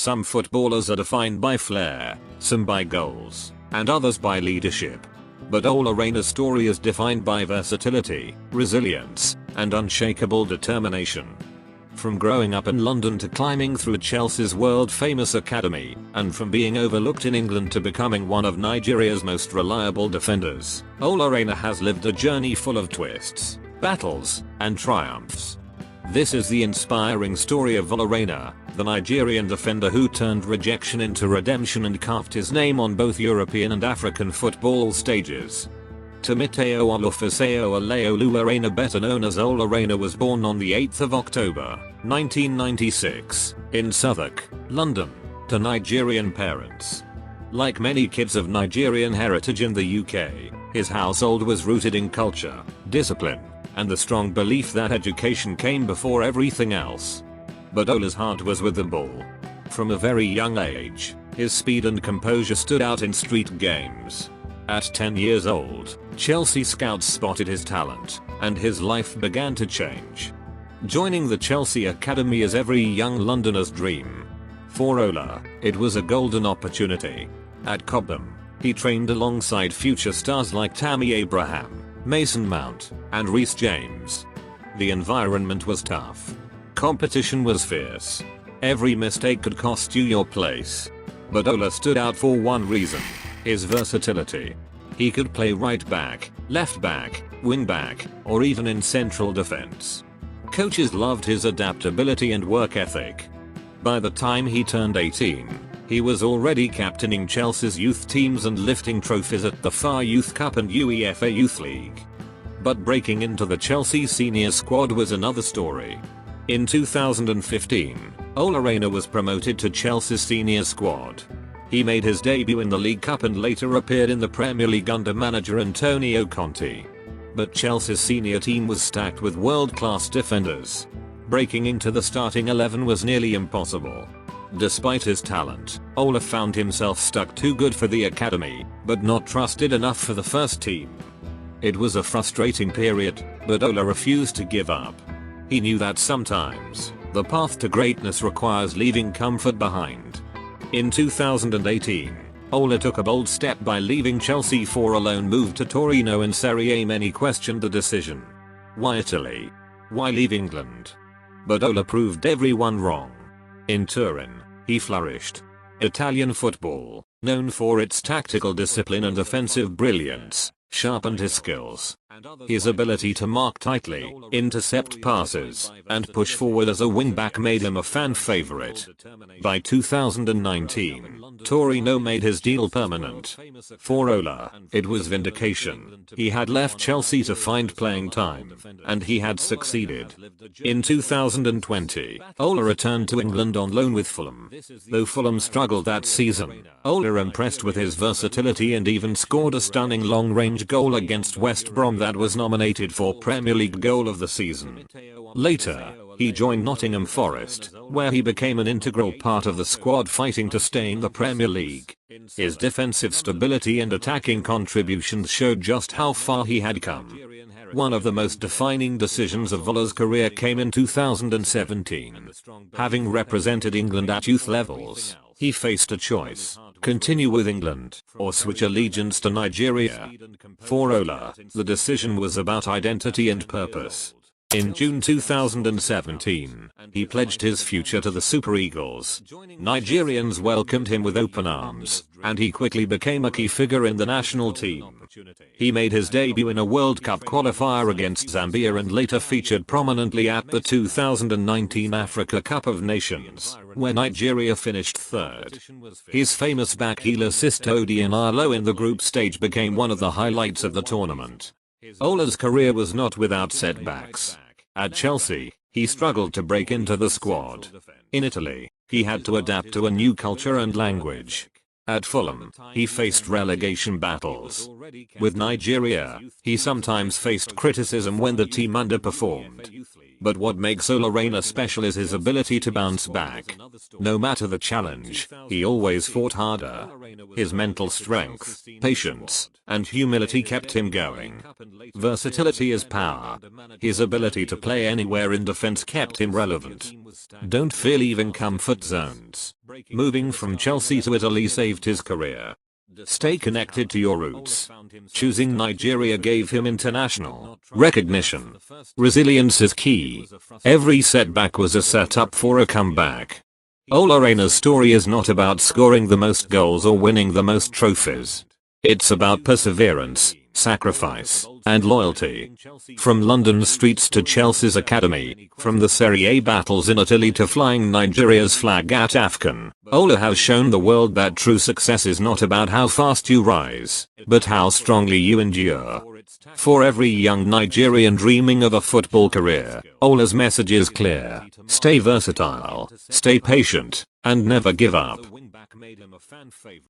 Some footballers are defined by flair, some by goals, and others by leadership. But Ola Aina's story is defined by versatility, resilience, and unshakable determination. From growing up in London to climbing through Chelsea's world-famous academy, and from being overlooked in England to becoming one of Nigeria's most reliable defenders, Ola Aina has lived a journey full of twists, battles, and triumphs. This is the inspiring story of Ola Aina, the Nigerian defender who turned rejection into redemption and carved his name on both European and African football stages. Timoteo Olufiseo Aleolu Aina, better known as Ola Aina, was born on the 8th of October, 1996, in Southwark, London, to Nigerian parents. Like many kids of Nigerian heritage in the UK, his household was rooted in culture, discipline, and the strong belief that education came before everything else. But Ola's heart was with the ball. From a very young age, his speed and composure stood out in street games. At 10 years old, Chelsea scouts spotted his talent, and his life began to change. Joining the Chelsea Academy is every young Londoner's dream. For Ola, it was a golden opportunity. At Cobham, he trained alongside future stars like Tammy Abraham, Mason Mount, and Reece James. The environment was tough. Competition was fierce. Every mistake could cost you your place. But Ola stood out for one reason: his versatility. He could play right back, left back, wing back, or even in central defense. Coaches loved his adaptability and work ethic. By the time he turned 18, he was already captaining Chelsea's youth teams and lifting trophies at the FA Youth Cup and UEFA Youth League. But breaking into the Chelsea senior squad was another story. In 2015, Ola Aina was promoted to Chelsea's senior squad. He made his debut in the League Cup and later appeared in the Premier League under manager Antonio Conte. But Chelsea's senior team was stacked with world-class defenders. Breaking into the starting 11 was nearly impossible. Despite his talent, Ola found himself stuck too good for the academy, but not trusted enough for the first team. It was a frustrating period, but Ola refused to give up. He knew that sometimes, the path to greatness requires leaving comfort behind. In 2018, Ola took a bold step by leaving Chelsea for a loan move to Torino in Serie A. Many questioned the decision. Why Italy? Why leave England? But Ola proved everyone wrong. In Turin, he flourished. Italian football, known for its tactical discipline and offensive brilliance, sharpened his skills. His ability to mark tightly, intercept passes, and push forward as a wingback made him a fan favorite. By 2019, Torino made his deal permanent. For Ola, it was vindication. He had left Chelsea to find playing time, and he had succeeded. In 2020, Ola returned to England on loan with Fulham. Though Fulham struggled that season, Ola impressed with his versatility and even scored a stunning long-range goal against West Brom that was nominated for Premier League Goal of the Season. Later, he joined Nottingham Forest, where he became an integral part of the squad fighting to stay in the Premier League. His defensive stability and attacking contributions showed just how far he had come. One of the most defining decisions of Ola's career came in 2017. Having represented England at youth levels, he faced a choice: continue with England, or switch allegiance to Nigeria. For Ola, the decision was about identity and purpose. In June 2017, he pledged his future to the Super Eagles. Nigerians welcomed him with open arms, and he quickly became a key figure in the national team. He made his debut in a World Cup qualifier against Zambia and later featured prominently at the 2019 Africa Cup of Nations, where Nigeria finished third. His famous backheel assist to Odion in the group stage became one of the highlights of the tournament. Ola's career was not without setbacks. At Chelsea, he struggled to break into the squad. In Italy, he had to adapt to a new culture and language. At Fulham, he faced relegation battles. With Nigeria, he sometimes faced criticism when the team underperformed. But what makes Ola Aina special is his ability to bounce back. No matter the challenge, he always fought harder. His mental strength, patience, and humility kept him going. Versatility is power. His ability to play anywhere in defense kept him relevant. Don't fear leaving comfort zones. Moving from Chelsea to Italy saved his career. Stay connected to your roots. Choosing Nigeria gave him international recognition. Resilience is key. Every setback was a setup for a comeback. Ola Aina's story is not about scoring the most goals or winning the most trophies. It's about perseverance, sacrifice, and loyalty. From London streets to Chelsea's academy, from the Serie A battles in Italy to flying Nigeria's flag at AFCON, Ola has shown the world that true success is not about how fast you rise, but how strongly you endure. For every young Nigerian dreaming of a football career, Ola's message is clear: stay versatile, stay patient, and never give up.